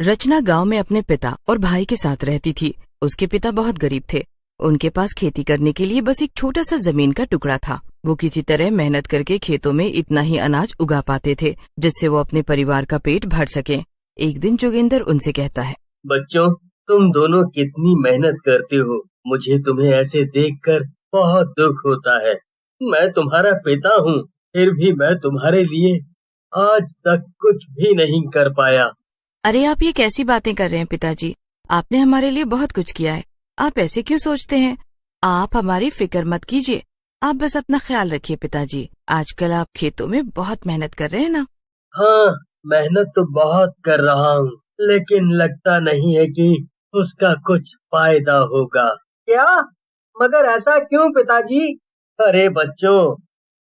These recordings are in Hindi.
रचना गांव में अपने पिता और भाई के साथ रहती थी। उसके पिता बहुत गरीब थे। उनके पास खेती करने के लिए बस एक छोटा सा जमीन का टुकड़ा था। वो किसी तरह मेहनत करके खेतों में इतना ही अनाज उगा पाते थे जिससे वो अपने परिवार का पेट भर सके। एक दिन जोगिंदर उनसे कहता है, बच्चों, तुम दोनों कितनी मेहनत करते हो। मुझे तुम्हें ऐसे देखकर बहुत दुख होता है। मैं तुम्हारा पिता हूँ, फिर भी मैं तुम्हारे लिए आज तक कुछ भी नहीं कर पाया। अरे आप ये कैसी बातें कर रहे हैं पिताजी? आपने हमारे लिए बहुत कुछ किया है। आप ऐसे क्यों सोचते हैं? आप हमारी फिक्र मत कीजिए। आप बस अपना ख्याल रखिए पिताजी। आजकल आप खेतों में बहुत मेहनत कर रहे हैं ना? हाँ, मेहनत तो बहुत कर रहा हूँ, लेकिन लगता नहीं है कि उसका कुछ फायदा होगा। क्या? मगर ऐसा क्यों पिताजी? अरे बच्चों,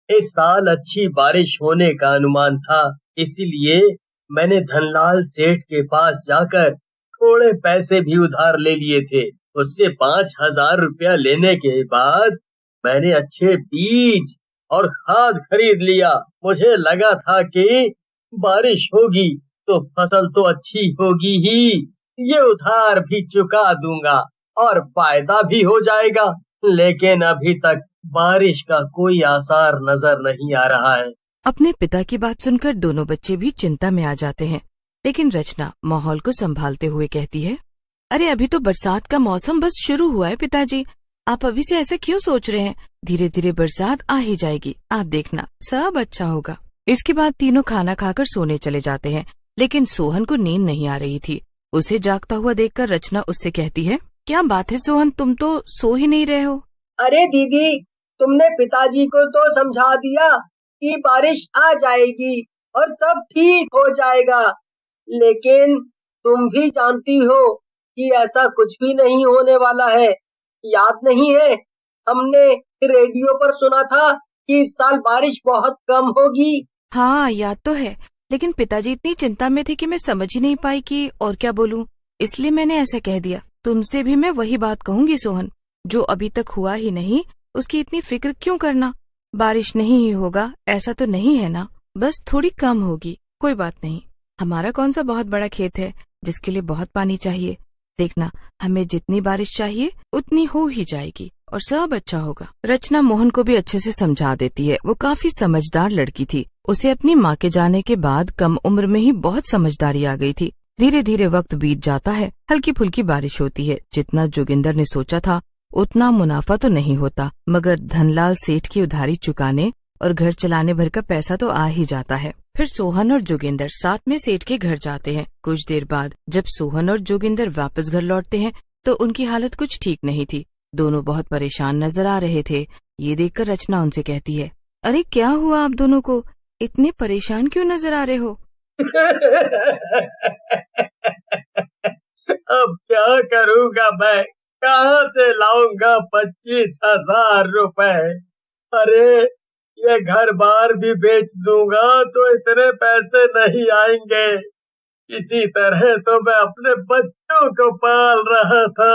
इस साल अच्छी बारिश होने का अनुमान था, इसलिए मैंने धनलाल सेठ के पास जाकर थोड़े पैसे भी उधार ले लिए थे। उससे 5,000 रुपया लेने के बाद मैंने अच्छे बीज और खाद खरीद लिया। मुझे लगा था कि बारिश होगी तो फसल तो अच्छी होगी ही। ये उधार भी चुका दूंगा और फायदा भी हो जाएगा, लेकिन अभी तक बारिश का कोई आसार नजर नहीं आ रहा है। अपने पिता की बात सुनकर दोनों बच्चे भी चिंता में आ जाते हैं, लेकिन रचना माहौल को संभालते हुए कहती है, अरे अभी तो बरसात का मौसम बस शुरू हुआ है पिताजी। आप अभी से ऐसे क्यों सोच रहे हैं? धीरे धीरे बरसात आ ही जाएगी, आप देखना सब अच्छा होगा। इसके बाद तीनों खाना खाकर सोने चले जाते हैं, लेकिन सोहन को नींद नहीं आ रही थी। उसे जागता हुआ देखकर रचना उससे कहती है, क्या बात है सोहन, तुम तो सो ही नहीं रहे हो? अरे दीदी, तुमने पिताजी को तो समझा दिया कि बारिश आ जाएगी और सब ठीक हो जाएगा, लेकिन तुम भी जानती हो कि ऐसा कुछ भी नहीं होने वाला है। याद नहीं है, हमने रेडियो पर सुना था कि इस साल बारिश बहुत कम होगी। हाँ याद तो है, लेकिन पिताजी इतनी चिंता में थे कि मैं समझ ही नहीं पाई कि और क्या बोलूं, इसलिए मैंने ऐसा कह दिया। तुमसे भी मैं वही बात कहूंगी सोहन, जो अभी तक हुआ ही नहीं उसकी इतनी फिक्र क्यों करना। बारिश नहीं ही होगा ऐसा तो नहीं है ना, बस थोड़ी कम होगी, कोई बात नहीं। हमारा कौन सा बहुत बड़ा खेत है जिसके लिए बहुत पानी चाहिए। देखना, हमें जितनी बारिश चाहिए उतनी हो ही जाएगी और सब अच्छा होगा। रचना मोहन को भी अच्छे से समझा देती है। वो काफी समझदार लड़की थी। उसे अपनी माँ के जाने के बाद कम उम्र में ही बहुत समझदारी आ गई थी। धीरे धीरे वक्त बीत जाता है, हल्की फुल्की बारिश होती है। जितना जोगिंदर ने सोचा था उतना मुनाफा तो नहीं होता, मगर धनलाल सेठ की उधारी चुकाने और घर चलाने भर का पैसा तो आ ही जाता है। फिर सोहन और जोगिंदर साथ में सेठ के घर जाते हैं। कुछ देर बाद जब सोहन और जोगिंदर वापस घर लौटते हैं तो उनकी हालत कुछ ठीक नहीं थी। दोनों बहुत परेशान नजर आ रहे थे। ये देखकर रचना उनसे कहती है, अरे क्या हुआ आप दोनों को? इतने परेशान क्यों नजर आ रहे हो? अब क्या करूँगा मैं? कहाँ से लाऊंगा 25,000 रुपए? अरे ये घर बार भी बेच दूंगा तो इतने पैसे नहीं आएंगे। इसी तरह तो मैं अपने बच्चों को पाल रहा था।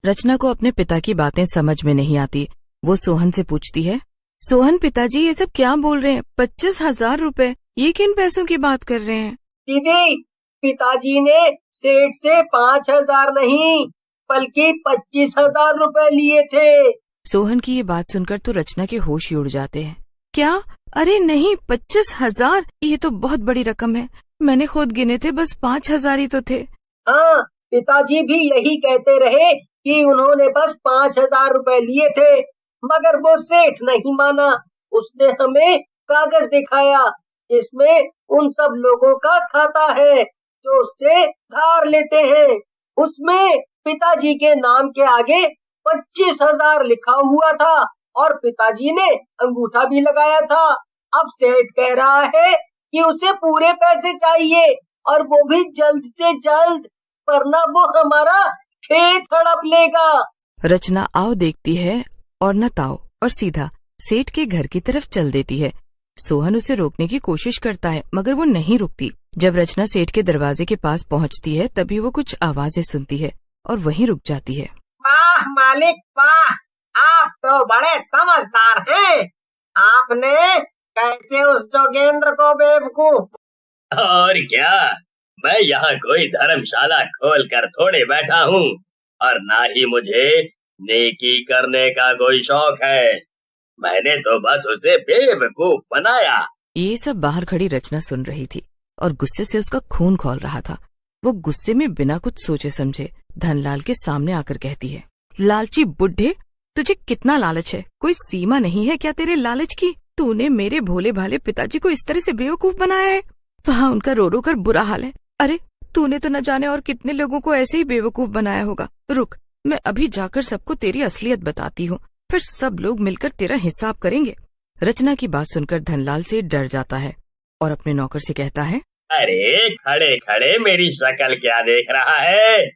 रचना को अपने पिता की बातें समझ में नहीं आती। वो सोहन से पूछती है, सोहन पिताजी ये सब क्या बोल रहे हैं? 25,000 रुपए, ये किन पैसों की बात कर रहे हैं? दीदी, पिताजी ने सेठ से 5,000 नहीं बल्कि 25,000 रुपए लिए थे। सोहन की ये बात सुनकर तो रचना के होश ही उड़ जाते हैं। क्या? अरे नहीं, 25,000? ये तो बहुत बड़ी रकम है। मैंने खुद गिने थे, बस 5,000 ही तो थे। हाँ, पिताजी भी यही कहते रहे कि उन्होंने बस 5,000 रुपए लिए थे, मगर वो सेठ नहीं माना। उसने हमें कागज दिखाया जिसमें उन सब लोगों का खाता है जो उससे धार लेते हैं। उसमें पिताजी के नाम के आगे 25,000 लिखा हुआ था और पिताजी ने अंगूठा भी लगाया था। अब सेठ कह रहा है कि उसे पूरे पैसे चाहिए और वो भी जल्द से जल्द, वरना वो हमारा खेत हड़प लेगा। रचना आओ देखती है और न ताओ और सीधा सेठ के घर की तरफ चल देती है। सोहन उसे रोकने की कोशिश करता है मगर वो नहीं रुकती। जब रचना सेठ के दरवाजे के पास पहुंचती है तभी वो कुछ आवाजें सुनती है और वहीं रुक जाती है। वाह मालिक वाह, आप तो बड़े समझदार हैं। आपने कैसे उस जोगेंद्र को बेवकूफ और क्या, मैं यहाँ कोई धर्मशाला खोल कर थोड़े बैठा हूँ, और ना ही मुझे नेकी करने का कोई शौक है। मैंने तो बस उसे बेवकूफ बनाया। ये सब बाहर खड़ी रचना सुन रही थी और गुस्से से उसका खून खौल रहा था। वो गुस्से में बिना कुछ सोचे समझे धनलाल के सामने आकर कहती है, लालची बुड्ढे, तुझे कितना लालच है? कोई सीमा नहीं है क्या तेरे लालच की? तूने मेरे भोले भाले पिताजी को इस तरह से बेवकूफ बनाया है। वहाँ उनका रो रो कर बुरा हाल है। अरे तूने तो न जाने और कितने लोगों को ऐसे ही बेवकूफ बनाया होगा। रुक, मैं अभी जाकर सबको तेरी असलियत बताती हूँ, फिर सब लोग मिलकर तेरा हिसाब करेंगे। रचना की बात सुनकर धनलाल से डर जाता है और अपने नौकर से कहता है, अरे खड़े खड़े मेरी शक्ल क्या देख रहा है?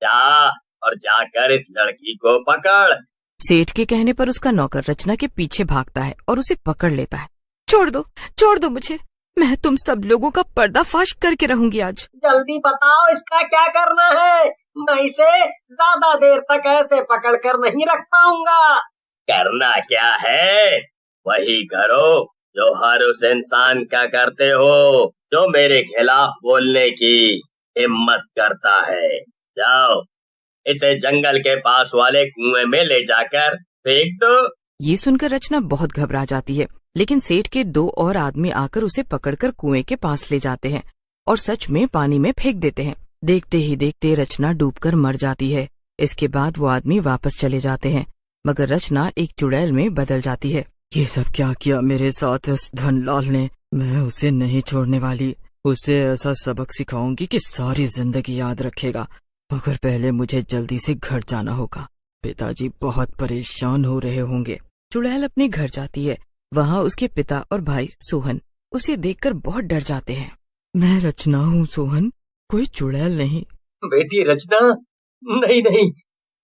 जा और जाकर इस लड़की को पकड़। सेठ के कहने पर उसका नौकर रचना के पीछे भागता है और उसे पकड़ लेता है। छोड़ दो मुझे, मैं तुम सब लोगों का पर्दाफाश करके रहूंगी आज। जल्दी बताओ इसका क्या करना है। मैं इसे ज्यादा देर तक ऐसे पकड़ कर नहीं रख पाऊंगा। करना क्या है वही करो जो हर उस इंसान का करते हो जो मेरे खिलाफ बोलने की हिम्मत करता है। जाओ, इसे जंगल के पास वाले कुएं में ले जाकर फेंक दो। ये सुनकर रचना बहुत घबरा जाती है, लेकिन सेठ के 2 और आदमी आकर उसे पकड़कर कुएं के पास ले जाते हैं और सच में पानी में फेंक देते हैं। देखते ही देखते रचना डूबकर मर जाती है। इसके बाद वो आदमी वापस चले जाते हैं, मगर रचना एक चुड़ैल में बदल जाती है। ये सब क्या किया मेरे साथ इस धनलाल ने? मैं उसे नहीं छोड़ने वाली। उसे ऐसा सबक सिखाऊंगी कि सारी जिंदगी याद रखेगा। मगर पहले मुझे जल्दी से घर जाना होगा। पिताजी बहुत परेशान हो रहे होंगे। चुड़ैल अपने घर जाती है। वहाँ उसके पिता और भाई सोहन उसे देखकर बहुत डर जाते हैं। मैं रचना हूँ सोहन, कोई चुड़ैल नहीं। बेटी रचना, नहीं नहीं,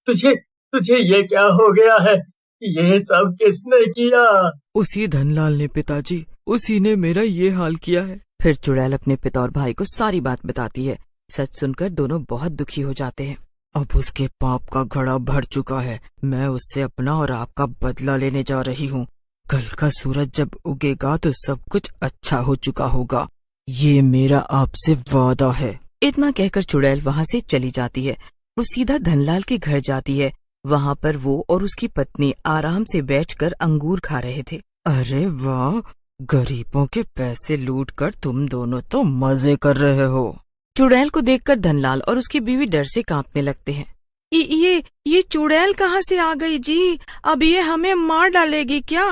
तुझे ये क्या हो गया है? ये सब किसने किया? उसी धनलाल ने पिताजी, उसी ने मेरा ये हाल किया है। फिर चुड़ैल अपने पिता और भाई को सारी बात बताती है। सच सुनकर दोनों बहुत दुखी हो जाते हैं। अब उसके पाप का घड़ा भर चुका है। मैं उससे अपना और आपका बदला लेने जा रही हूँ। कल का सूरज जब उगेगा तो सब कुछ अच्छा हो चुका होगा। ये मेरा आपसे वादा है। इतना कहकर चुड़ैल वहाँ से चली जाती है। वो सीधा धनलाल के घर जाती है। वहाँ पर वो और उसकी पत्नी आराम से बैठकर अंगूर खा रहे थे। अरे वाह, गरीबों के पैसे लूटकर तुम दोनों तो मजे कर रहे हो। चुड़ैल को देखकर धनलाल और उसकी बीवी डर से कांपने लगते हैं। ये चुड़ैल कहाँ से आ गई जी? अब ये हमें मार डालेगी क्या?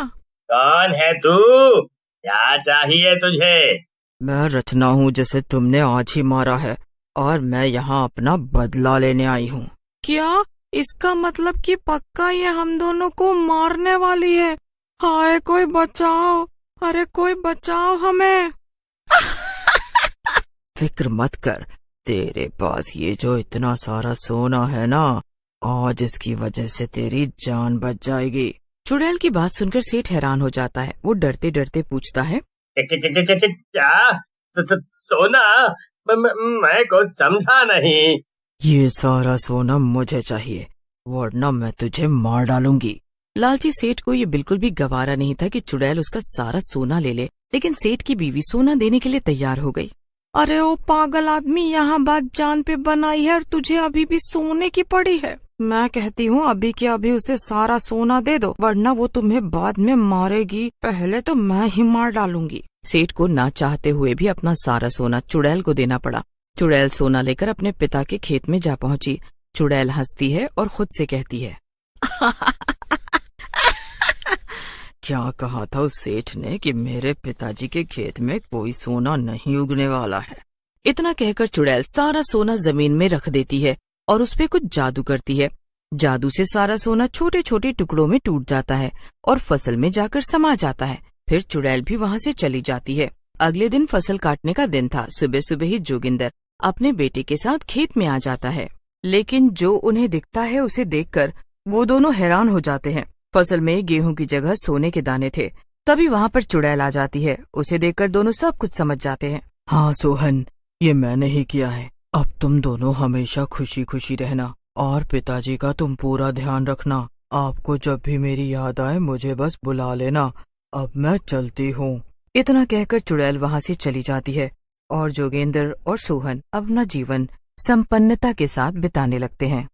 कौन है तू? क्या चाहिए तुझे? मैं रचना हूँ जिसे तुमने आज ही मारा है, और मैं यहाँ अपना बदला लेने आई हूँ। क्या? इसका मतलब कि पक्का ये हम दोनों को मारने वाली है? हाय कोई बचाओ, अरे कोई बचाओ हमें। फिक्र मत कर, तेरे पास ये जो इतना सारा सोना है ना, आज इसकी वजह से तेरी जान बच जाएगी। चुड़ैल की बात सुनकर सेठ हैरान हो जाता है। वो डरते डरते पूछता है, क्या? सोना? मैं कुछ समझा नहीं। ये सारा सोना मुझे चाहिए, वरना मैं तुझे मार डालूंगी। लालची सेठ को ये बिल्कुल भी गवारा नहीं था कि चुड़ैल उसका सारा सोना ले ले, लेकिन सेठ की बीवी सोना देने के लिए तैयार हो गई। अरे ओ पागल आदमी, यहाँ बात जान पे बनाई है और तुझे अभी भी सोने की पड़ी है। मैं कहती हूँ अभी के अभी उसे सारा सोना दे दो, वरना वो तुम्हें बाद में मारेगी। पहले तो मैं ही मार डालूंगी। सेठ को ना चाहते हुए भी अपना सारा सोना चुड़ैल को देना पड़ा। चुड़ैल सोना लेकर अपने पिता के खेत में जा पहुंची। चुड़ैल हंसती है और खुद से कहती है, क्या कहा था उस सेठ ने कि मेरे पिताजी के खेत में कोई सोना नहीं उगने वाला है। इतना कहकर चुड़ैल सारा सोना जमीन में रख देती है और उस पे कुछ जादू करती है। जादू से सारा सोना छोटे छोटे टुकड़ों में टूट जाता है और फसल में जाकर समा जाता है। फिर चुड़ैल भी वहाँ से चली जाती है। अगले दिन फसल काटने का दिन था। सुबह सुबह ही जोगिंदर अपने बेटे के साथ खेत में आ जाता है, लेकिन जो उन्हें दिखता है उसे देखकर वो दोनों हैरान हो जाते हैं। फसल में गेहूं की जगह सोने के दाने थे। तभी वहाँ पर चुड़ैल आ जाती है। उसे देखकर दोनों सब कुछ समझ जाते हैं। हाँ सोहन, ये मैंने ही किया है। अब तुम दोनों हमेशा खुशी खुशी रहना और पिताजी का तुम पूरा ध्यान रखना। आपको जब भी मेरी याद आए मुझे बस बुला लेना। अब मैं चलती हूँ। इतना कहकर चुड़ैल वहाँ से चली जाती है और जोगेंद्र और सोहन अपना जीवन संपन्नता के साथ बिताने लगते हैं।